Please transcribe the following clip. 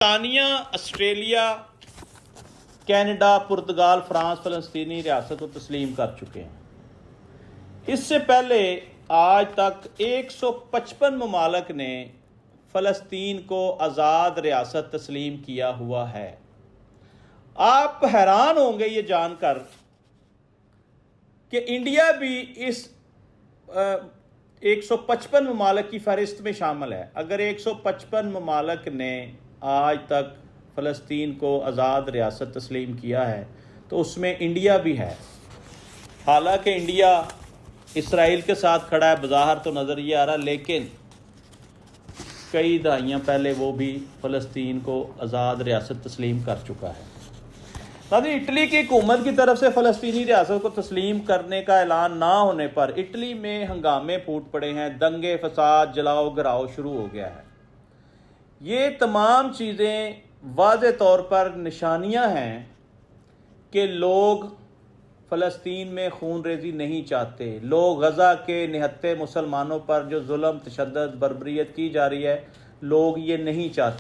बरतानिया, Australia, Canada, पुर्तगाल, France फ़लस्तीनी रियासत को तस्लीम कर चुके हैं। इससे पहले आज तक 155 ममालिक ने फ़लस्तीन को आज़ाद रियासत तस्लीम किया हुआ है। आप हैरान होंगे ये जानकर कि इंडिया भी इस 155 ममालिक की फहरिस्त में शामिल है। अगर 155 ममालिक ने आज तक फ़लस्तीन को आज़ाद रियासत तस्लीम किया है तो उसमें इंडिया भी है। हालांकि इंडिया इसराइल के साथ खड़ा है, बज़ाहिर तो नज़र ये आ रहा, लेकिन कई दहाइयाँ पहले वो भी फ़लस्तीन को आज़ाद रियासत तस्लीम कर चुका है। नाज़रीन, इटली की हुकूमत की तरफ से फ़लस्तीनी रियासत को तस्लीम करने का ऐलान ना होने पर इटली में हंगामे फूट पड़े हैं, दंगे फसाद, जलाओ गिराओ शुरू हो गया है। ये तमाम चीज़ें वाज़े तौर पर निशानियां हैं कि लोग फ़लस्तीन में खून रेज़ी नहीं चाहते। लोग गज़ा के निहत्थे मुसलमानों पर जो जुल्म, तशद्दुद, बर्बरियत की जा रही है, लोग ये नहीं चाहते।